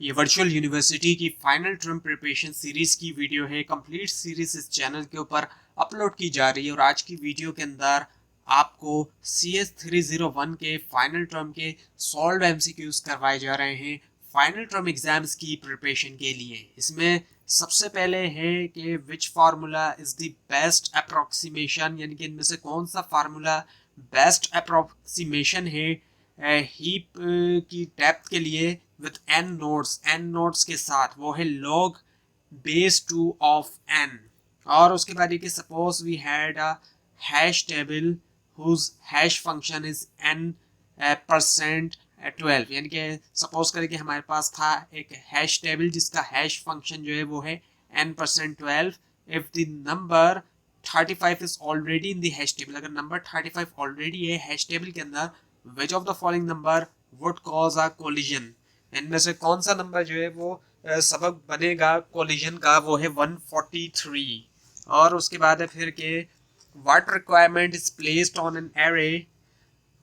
ये virtual university की final term preparation series की वीडियो है। कंप्लीट सीरीज इस चैनल के ऊपर अपलोड की जा रही है और आज की वीडियो के अंदर आपको CS301 के फाइनल टर्म के सॉल्व एमसीक्यूज करवाए जा रहे हैं फाइनल टर्म एग्जाम्स की प्रिपरेशन के लिए। इसमें सबसे पहले है कि which formula is the best approximation, यानी कि इनमें से कौन सा फार्मूला बेस्ट अप्रोक्सीमेशन है हीप की डेप्थ के लिए विद एन नोड्स के साथ, वो है log base 2 of n। और उसके बाद ये कि suppose we had a hash table whose hash function is n percent 12, यानी कि सपोज करें कि हमारे पास था एक हैश टेबल जिसका हैश फंक्शन जो है वो है n%12। If the number 35 is already in the hash table, अगर नंबर 35 ऑलरेडी है हैश टेबल के अंदर, विच of the following number would cause a collision, इनमें से कौन सा नंबर जो है वो सबब बनेगा कोलिजन का, वो है 143। और उसके बाद है फिर के what requirement is placed on an array,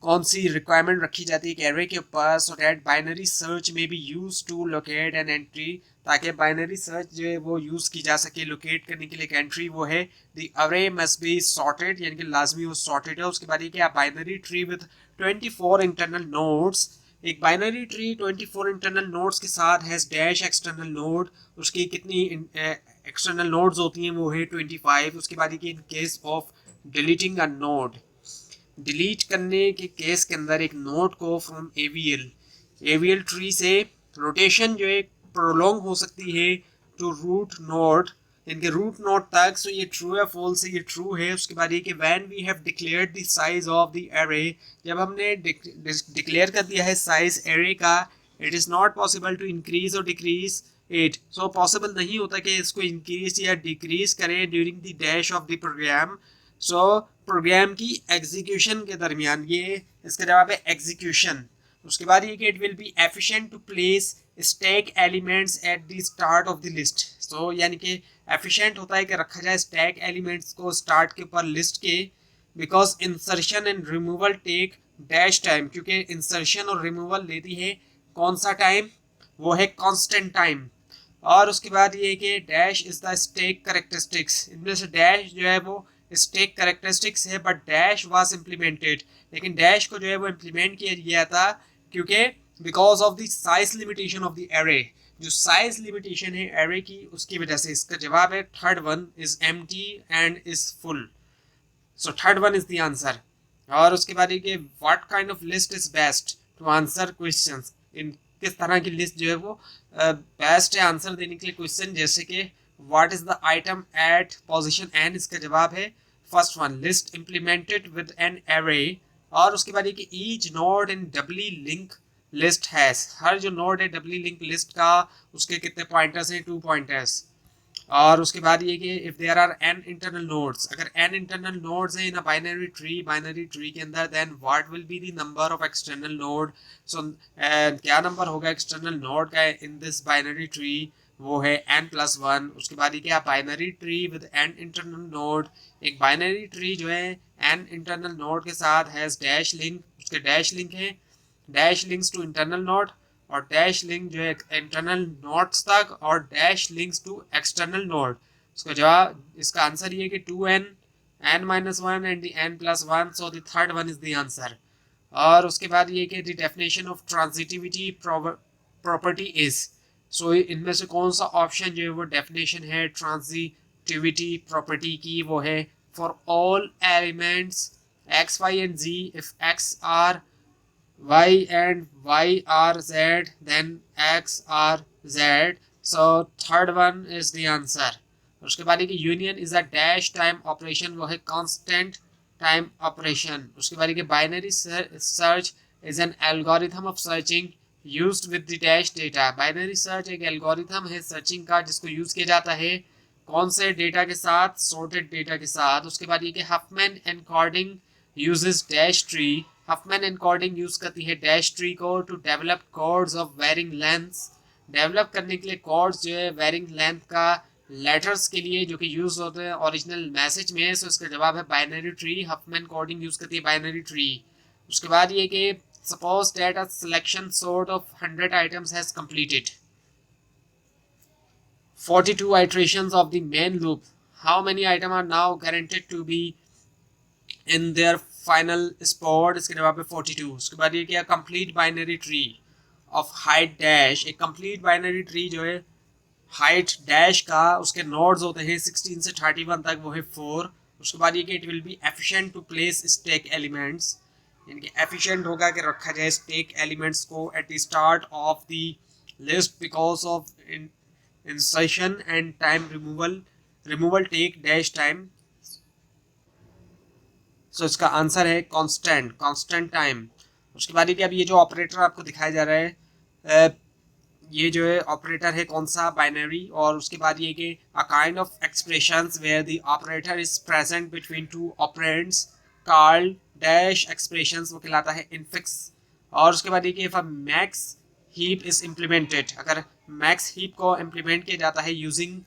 कौन सी रिक्वायरमेंट रखी जाती है एक एरे के ऊपर, so that binary search may be use to locate an entry, ताकि बाइनरी सर्च जो है वो यूज की जा सके लोकेट करने के लिए एक एंट्री, वो है द अरे मस्ट बी सॉर्टेड, यानी कि लाजमी वो सॉर्टेड है। उसके बाद ये कि binary tree with 24 internal nodes, एक बाइनरी ट्री 24 इंटरनल नोड्स के साथ हैज डैश एक्सटर्नल नोड, उसकी कितनी एक्सटर्नल नोड्स होती हैं वो है 25। उसके बाद ये कि in case of deleting a node, delete करने के केस के अंदर एक नोड को फ्रॉम एवीएल ट्री से रोटेशन जो है प्रोलॉन्ग हो सकती है टू रूट नोड, इनके रूट नोड तक। सो ये ट्रू है फॉल्स है, ये ट्रू है। उसके बाद ये कि when we have declared the size of the array, जब हमने डिक्लेयर कर दिया है साइज एरे का, it is not possible to increase और डिक्रीज इट, सो पॉसिबल नहीं होता कि इसको इंक्रीज या डिक्रीज करें during the dash of the program. So program की एग्जीक्यूशन के दरमियान, ये इसका जवाब है एग्जीक्यूशन। उसके बाद ये कि it will be efficient to place stack elements at the start of the list, so यानी कि एफिशिएंट होता है कि रखा जाए स्टैक एलिमेंट्स को स्टार्ट के ऊपर लिस्ट के, because insertion and removal take dash time, क्योंकि इंसर्शन और रिमूवल लेती है कौन सा टाइम, वो है कांस्टेंट टाइम। और उसके बाद ये कि dash is the stack characteristics, इनमें से डैश जो है वो स्टैक करेक्टरिस्टिक्स है, बट डैश वाज इम्प्लीमेंटेड, लेकिन डैश को जो है वो इम्प्लीमेंट किया गया था क्योंकि because of the size limitation of the array, जो साइज लिमिटेशन है एरे की उसकी वजह से। इसका जवाब है third one is empty and is full, so third one is the answer. और उसके बाद ये what kind of list is best to answer questions, in किस तरह की लिस्ट जो है वो बेस्ट है आंसर देने के लिए क्वेश्चन, जैसे कि what is the item at position N, इसका जवाब है first one, list implemented with an array. और उसके बाद ये कि each node in doubly linked list has, हर जो नोड है डबली लिंक लिस्ट का उसके कितने पॉइंटर्स हैं, 2 पॉइंटर्स। और उसके बाद ये कि if there are N internal nodes, अगर एन इंटरनल नोड्स हैं इन अ बाइनरी ट्री के अंदर, then what will be the number of external node, so क्या नंबर होगा एक्सटर्नल नोड का इन दिस बाइनरी ट्री, वो है n+1। उसके बाद ये क्या binary tree with an internal node, एक बाइनरी ट्री जो है एन इंटरनल नोड के साथ हैज डैश लिंक, उसके डैश लिंक है, dash links to internal node, और डैश लिंक जो है इंटरनल नोड्स तक, और dash links to external node. इसका जवाब, इसका आंसर ये कि 2n n-1 and the n+1, so the third one is the answer. और उसके बाद ये कि the definition of transitivity property is, so इनमें से कौन सा ऑप्शन जो है वो डेफिनेशन है ट्रांजिटिविटी प्रॉपर्टी की, वो है for all elements x y and z, if x are y and y are z, then x are z, so third one is the answer। उसके बाद कि union is a dash time operation, वो है constant time operation. उसके बाद कि binary search is an algorithm of searching used with the dash data, binary search एक algorithm है सर्चिंग का जिसको यूज किया जाता है कौन से डेटा के साथ, सॉर्टेड डेटा के साथ। उसके बाद ये कि Huffman encoding uses dash tree, Huffman encoding use करती है डैश ट्री को to develop codes of varying lengths, develop करने के लिए कोड्स जो है वेरिंग लेंथ का लेटर्स के लिए जो कि यूज होते हैं ओरिजिनल मैसेज में। सो इसका जवाब है binary tree, Huffman coding use करती है बाइनरी ट्री। उसके बाद ये कि suppose that a selection sort of 100 items has completed, 42 iterations of the main loop. How many items are now guaranteed to be in their final spot? इसके जवाब पे 42. उसके बाद ये क्या, complete binary tree of height dash. एक complete binary tree जो है हाइट डैश का, उसके नोड्स होते हैं 16 से 31 तक, वो है 4. उसके बाद ये कि it will be efficient to place stack elements, यानी कि एफिशिएंट होगा कि रखा जाए स्टैक एलिमेंट्स को at the start of the list because of insertion and time removal take dash time. So इसका आंसर है कांस्टेंट टाइम. उसके बाद ये अब ये जो ऑपरेटर आपको दिखाया जा रहा है, ये जो है ऑपरेटर है कौन सा, बाइनरी. और उसके बाद ये कि a kind of expressions where the operator is present between two operands called dash expressions, वो कहलाता है इनफिक्स. और उसके बाद ये कि if a max heap is implemented, अगर मैक्स हीप को इम्प्लीमेंट किया जाता है using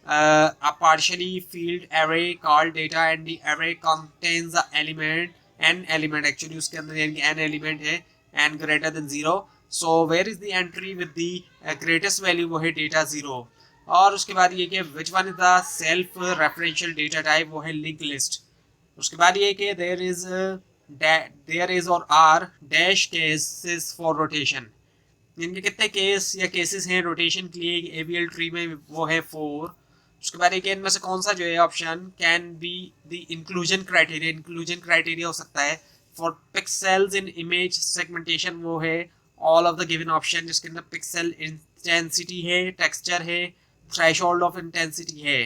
a partially filled array called data and the array contains the element n element, actually उसके अंदर यानी कि n element है n greater than 0. so where is the entry with the greatest value, वो है data 0. और उसके बाद ये कि which one is the self referential data type, वो है linked list. उसके बाद ये कि there is or are dash cases for rotation, इनके कितने केस या केसेस हैं रोटेशन के लिए एवीएल ट्री में, वो है 4. उसके बाद एक इनमें से कौन सा जो है option can be the inclusion criteria हो सकता है for pixels in image segmentation, वो है all of the given option, जिसके अंदर पिक्सल इंटेंसिटी है, टेक्सचर है, थ्रेशोल्ड ऑफ इंटेंसिटी है.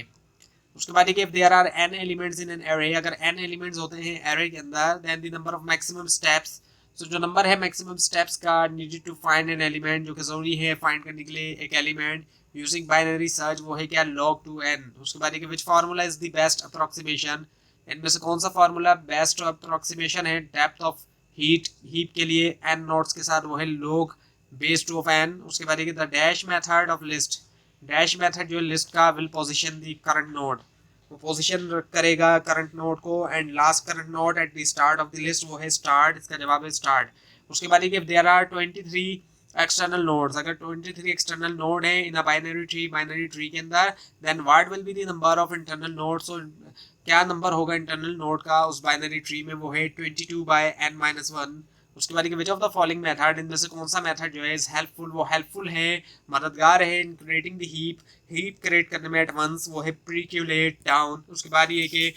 उसके बाद if there are n elements in an array, अगर n एलिमेंट्स होते हैं एरे के अंदर, then the number of maximum steps. So जो नंबर है मैक्सिमम स्टेप्स का needed to find an element, जो कि जरूरी है फाइंड करने के लिए एक एलिमेंट यूजिंग बाइनरी सर्च, वो है क्या, log 2n. उसके बाद which formula is the best approximation, इनमें से कौन सा फार्मूला बेस्ट अप्रोक्सीमेशन है डेप्थ ऑफ हीप के लिए n नोड्स के साथ, वो है log बेस 2 ऑफ n. उसके बाद the dash method of list, dash method जो लिस्ट का will position the current node, वो पोजीशन करेगा करंट नोड को, and last current node at the start of the list, वो है स्टार्ट. इसका जवाब है स्टार्ट. उसके बाद if there are 23 external nodes, अगर 23 एक्सटर्नल नोड है इन अ बाइनरी ट्री के अंदर, then what will be the number of internal nodes. So क्या नंबर होगा इंटरनल नोड का उस बाइनरी ट्री में, वो है 22/n-1. उसके बाद विच ऑफ द फॉलोइंग मेथड, इनमें से कौन सा मेथड जो है इज हेल्पफुल, वो हेल्पफुल है, मददगार है in creating the heap create करने में एट वंस, वो है प्रीक्यूलेट डाउन. उसके बाद ये कि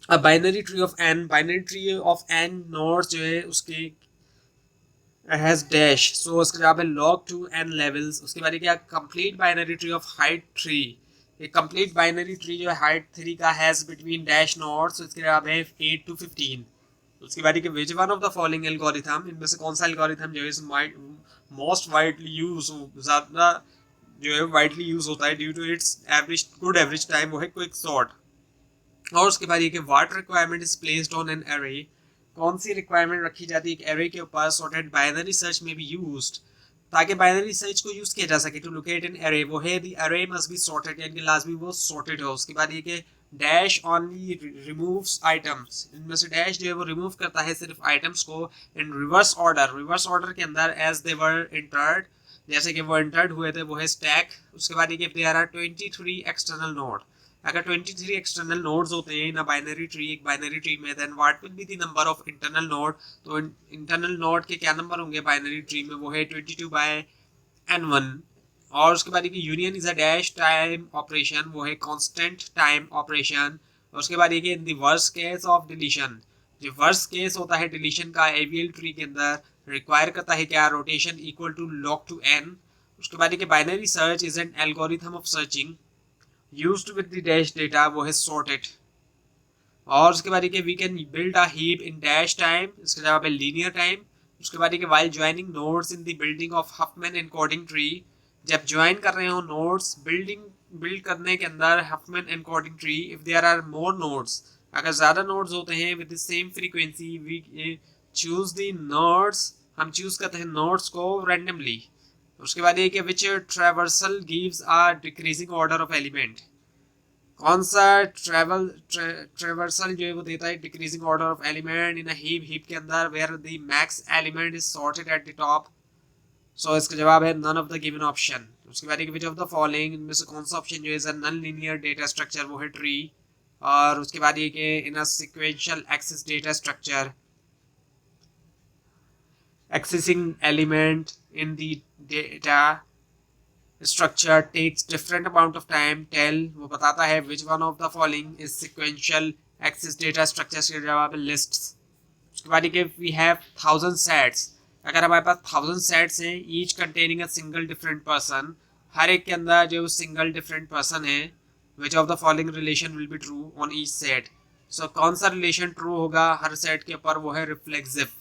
binary tree of n nodes जो है उसके हैज डैश, सो उसका जवाब है log 2n लेवल्स. उसके बाद क्या, complete binary tree of height 3, एक कंप्लीट बाइनरी ट्री जो है हाइट 3 का हैज बिटवीन डैश नोड्स, इसके जवाब है 8 to 15. उसके बाद which one of the following algorithm, इनमें से कौन सा एल्गोरिथम जो है मोस्ट वाइडली यूज, ज़्यादा जो है वाइडली यूज होता है due to its good average time, वो है क्विक सॉर्ट. और उसके बाद ये कि what requirement is placed on an array, कौन सी रिक्वायरमेंट रखी जाती है एक एरे के ऊपर, sorted binary search may be used, ताकि बाइनरी सर्च को यूज किया जा सके टू लोकेट एन एरे, वो है the array must be sorted, यानी कि लाजमी वो सॉर्टेड हो. उसके बाद ये कि डैश ओनली रिमूव्स आइटम्स, इनमें से डैश जो है वो रिमूव करता है सिर्फ आइटम्स को इन रिवर्स ऑर्डर के अंदर एज दे वर इंटर्ड, जैसे कि वो इंटर्ड हुए थे, वो है स्टैक. उसके बाद ये देयर आर 23 एक्सटर्नल नोड, अगर 23 एक्सटर्नल नोड्स होते हैं ना बाइनरी ट्री, एक बाइनरी ट्री में, then what will be the number of internal node. तो इंटरनल नोड के क्या नंबर होंगे बाइनरी ट्री में, वो है 22/n1. और उसके बाद union is a dash time operation, वो है कांस्टेंट टाइम ऑपरेशन. और उसके बाद ये in the worst case of deletion, जो वर्स्ट केस होता है डिलीशन का एवीएल ट्री के अंदर, रिक्वायर करता है क्या, rotation equal to log 2n. उसके बाद binary search is an algorithm of searching used with the dash data, वो है sorted. और उसके बाद we can build a heap in dash time, इसका जवाब है लीनियर टाइम. उसके बाद while joining nodes in the building of Huffman encoding tree, जब ज्वाइन कर रहे हो नोड्स बिल्ड करने के अंदर Huffman encoding tree, if there are more nodes, अगर ज़्यादा नोड्स होते हैं with the same frequency, we choose the nodes, हम चूज करते हैं नोड्स को randomly. उसके बाद ये कि which traversal gives a decreasing order of element, कौन सा ट्रेवर्सल जो है वो देता है decreasing order of element in a heap के अंदर where the max element is sorted at the top. So इसका जवाब है none of the given option. उसके बाद विच ऑफ द फॉलोइंग, इनमें से कौन सा ऑप्शन जो है नॉन लीनियर डेटा स्ट्रक्चर, वो है ट्री। और उसके बाद ये कि in a sequential access data structure accessing element in the data structure takes different amount of time, tell, वो बताता है which one of the following is sequential access data structure के जवाब lists। उसके बाद ये we have 1000 sets, अगर हमारे पास 1000 sets हैं each containing a single different person, हर एक के अंदर जो single different person है, which of the following relation will be true on each set। so कौन सा relation true होगा हर set के ऊपर, वो है reflexive।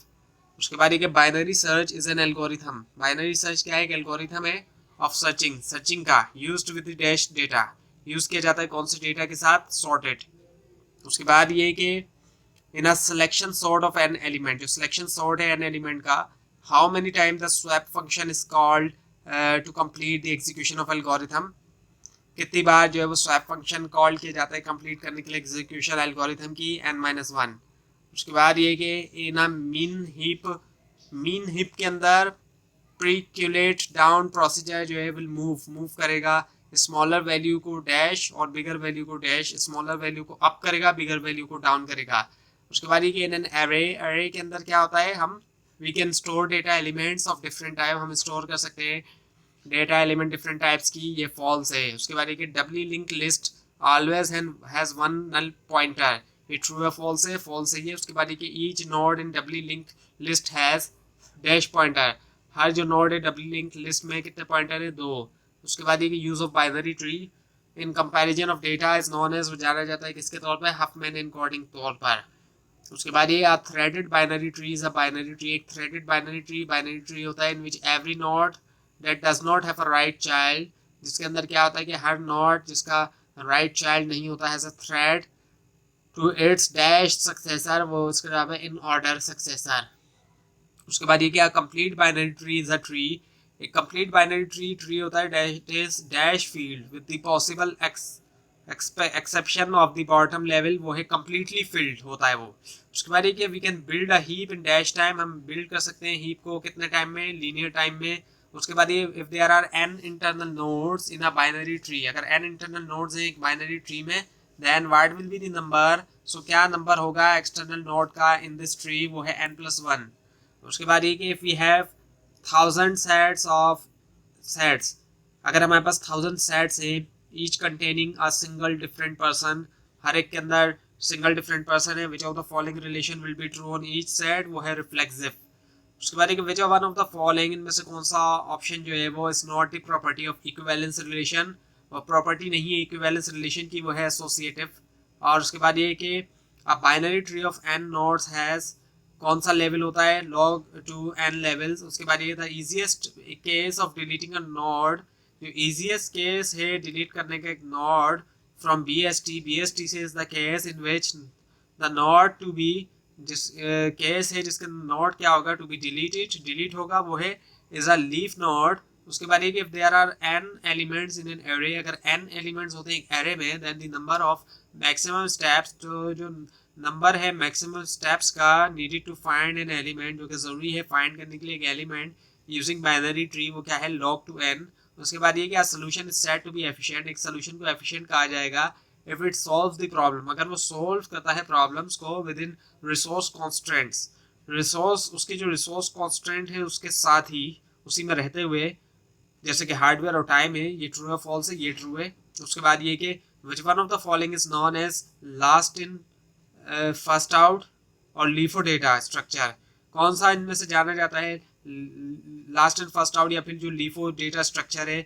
उसके बाद ये binary search is an algorithm, binary search क्या है, एक एल्गोरिथम है ऑफ सर्चिंग, सर्चिंग का used with dash data, use किया जाता है कौन से डेटा के साथ, सॉर्टेड। उसके बाद ये कि in a selection sort of N element, जो सिलेक्शन सॉर्ट है एन एलिमेंट का, how many time the swap function is called to complete the execution of algorithm, कितनी बार जो है वो स्वैप फंक्शन कॉल किया जाता है कंप्लीट करने के लिए एग्जीक्यूशन एल्गोरिथम की, n-1। उसके बाद ये कि ना मीन हीप के अंदर प्रीक्यूलेट डाउन प्रोसीजर जो है विल मूव करेगा स्मॉलर वैल्यू को डैश और बिगर वैल्यू को डैश, स्मॉलर वैल्यू को अप करेगा, बिगर वैल्यू को डाउन करेगा। उसके बाद ये कि इन एन एरे के अंदर क्या होता है, हम we can store data elements of different type, हम स्टोर कर सकते हैं डेटा एलिमेंट डिफरेंट टाइप्स की, ये फॉल्स है। उसके बाद ये कि doubly linked list always has one null pointer, ये ट्रू है फॉल्स है, फॉल्स है ये। उसके बाद ये each node in doubly linked list has dash pointer, हर जो नोड है डब्ली लिंक लिस्ट में कितने पॉइंटर है, 2। उसके बाद ये use of binary tree in comparison of data is known as, जाना जाता है किसके तौर पर, हफमैन एनकोडिंग तौर पर। उसके बाद ये threaded binary tree is a binary tree, एक थ्रेडेड बाइनरी ट्री होता है in which every node that does not have a right child, जिसके अंदर क्या होता है कि हर नोड जिसका राइट चाइल्ड नहीं होता है, as a thread to its dash successor, वो उसके जवाब है इन ऑर्डर सक्सेसर। उसके बाद ये क्या, complete binary tree is a tree, एक कंप्लीट बाइनरी ट्री होता है dash field with the possible exception of the bottom level, वो है कंप्लीटली फिल्ड होता है वो। उसके बाद ये कि we can build a heap in dash time, हम बिल्ड कर सकते हैं हीप को कितने टाइम में, लीनियर टाइम में। उसके बाद ये if there are n internal nodes in a binary tree, अगर n इंटरनल नोड्स हैं एक बाइनरी ट्री में, then what will be the number, so क्या नंबर होगा एक्सटर्नल नोड का इन दिस ट्री, वो है n+1। उसके बाद ये कि if we have 1000 sets of sets, अगर हमारे पास 1000 सेट्स हैं each containing a single different person, हर एक के अंदर सिंगल डिफरेंट पर्सन है, which of the following relation will be true on each set, वो है रिफ्लेक्सिव। उसके बाद which one of the following, इनमें से कौन सा ऑप्शन जो है वो is not the property of equivalence relation, और प्रॉपर्टी नहीं है इक्विवेलेंस रिलेशन की, वो है एसोसिएटिव। और उसके बाद ये कि अ binary tree of n nodes has, कौन सा लेवल होता है, log to n लेवल्स। उसके बाद ये the easiest case of deleting a node, जो इजीएस्ट केस है डिलीट करने का एक नोड फ्रॉम BST से is the case in which the node to be, जिस केस है जिसका नोड क्या होगा, टू बी डिलीट होगा, वो है इज अ लीफ नोड। उसके बाद ये कि if there are n elements in an array, अगर n एलिमेंट्स होते हैं एक एरे में, then the number of maximum steps, जो नंबर है मैक्सिमम स्टेप्स का needed to find an element, जो कि ज़रूरी है फाइंड करने के लिए एक एलिमेंट यूजिंग बाइनरी ट्री, वो क्या है, log to n। उसके बाद ये क्या, solution is said to be efficient, एक सोल्यूशन को एफिशिएंट कहा जाएगा if it solves the problem, अगर वो सॉल्व करता है प्रॉब्लम्स को within resource constraints, resource उसकी जो रिसोर्स कॉन्स्ट्रेंट है उसके साथ ही उसी में रहते हुए, जैसे कि हार्डवेयर और टाइम है, ये ट्रू है फॉल्स है, ये ट्रू है। उसके बाद ये कि which one of the following is known as last in first out और लीफो डेटा स्ट्रक्चर, कौन सा इनमें से जाना जाता है लास्ट इन फर्स्ट आउट या फिर जो लीफो डेटा स्ट्रक्चर है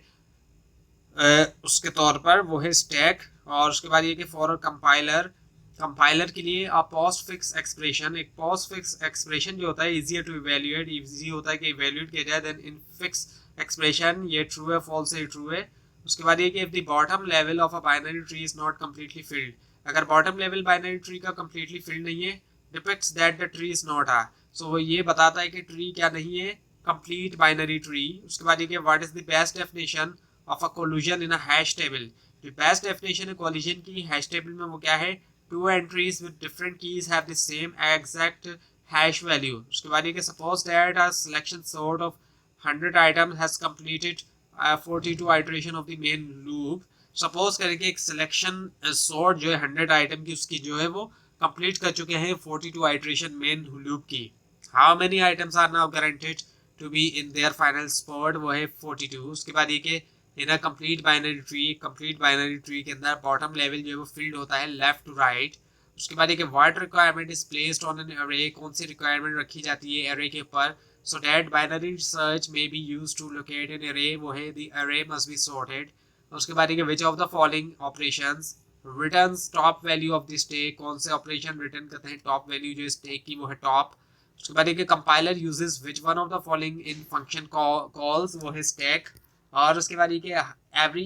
उसके तौर पर, वो है स्टैक। और उसके बाद ये कि फॉर कंपाइलर के लिए अ पोस्ट फिक्स एक्सप्रेशन, एक पोस्ट फिक्स एक्सप्रेशन जो होता है इजियर टू इवेल्युएट, इजी होता है कि इवेल्युएट किया जाए, देन इन फिक्स एक्सप्रेशन, ये ट्रू है फॉल्स है, ट्रू है। उसके बाद ये कि if the bottom level of a binary tree is not completely filled, अगर बॉटम लेवल बाइनरी ट्री का कंप्लीटली फिल्ड नहीं है, depicts that the tree is not so वो ये बताता है कि ट्री क्या नहीं है, कंप्लीट बाइनरी ट्री। उसके बाद ये कि what is the best definition of a collision in a hash table, जो बेस्ट डेफिनेशन है कोलिजन की हैश टेबल में, वो क्या है, to entries with different keys have the same exact hash value. उसके बाद ये कि suppose that a selection sort of 100 items has completed 42 iteration of the main loop. Suppose करें कि एक सिलेक्शन सॉर्ट जो है 100 आइटम की उसकी जो है वो कंप्लीट कर चुके हैं 42 आइटरेशन मेन लूप की। How many items are now guaranteed to be in their final spot, वो है 42। उसके बाद ये कि in a complete binary tree के अंदर बॉटम लेवल जो है वो फील्ड होता है लेफ्ट टू राइट। उसके बाद ये what requirement is placed on N अरे, कौन सी रिक्वायरमेंट रखी जाती है अरे के ऊपर, so that binary search may be used to locate an array, वो है the array must be sorted। उसके बाद है which of the following operations returns top value of the stack, कौन से ऑपरेशन रिटर्न करते हैं टॉप वैल्यू जो स्टेक की वो है टॉप। उसके बाद है compiler uses which one of the following in function calls, वो है stack। और उसके बाद ये एवरी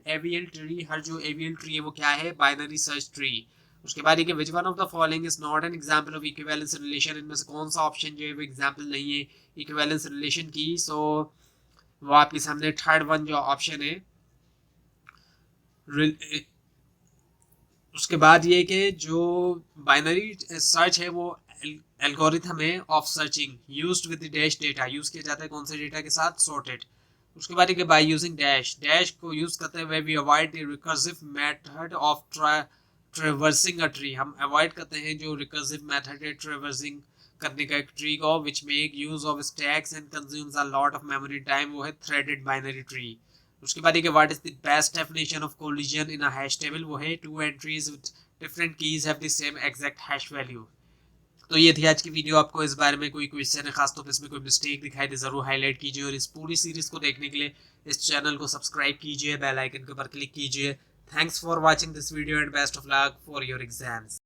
एवीएल ट्री, हर जो एवीएल ट्री है वो क्या है बाइनरी सर्च ट्री। उसके बाद ये विच one of the following is not an example of equivalence relation, इनमें से कौन सा ऑप्शन जो है वो एग्जांपल नहीं है इक्विवेलेंस रिलेशन की। सो वो आपके सामने थर्ड वन जो ऑप्शन है। उसके बाद ये कि जो बाइनरी सर्च है वो एल्गोरिथम है of searching used with dash data, use किया जाता है कौन से डेटा के साथ, सॉर्टेड। उसके बाद ये बाय यूजिंग डैश को यूज करते हुए we avoid the recursive method of traversing a tree, हम अवॉइड करते हैं जो रिकर्सिव मेथड है ट्रेवर्सिंग करने का एक ट्री को, which make use of stacks and consumes a lot of memory time, वो है थ्रेडेड बाइनरी ट्री। उसके बाद what is the best definition of collision in a hash table, वो है to entries with different keys have the same exact hash value. तो ये थी आज की वीडियो। आपको इस बारे में कोई क्वेश्चन है, खासतौर पर इसमें कोई मिस्टेक दिखाई दे जरूर हाईलाइट कीजिए, और इस पूरी सीरीज को देखने के लिए इस चैनल को सब्सक्राइब कीजिए, बेल आइकन के ऊपर क्लिक कीजिए। Thanks for watching this video and best of luck for your exams.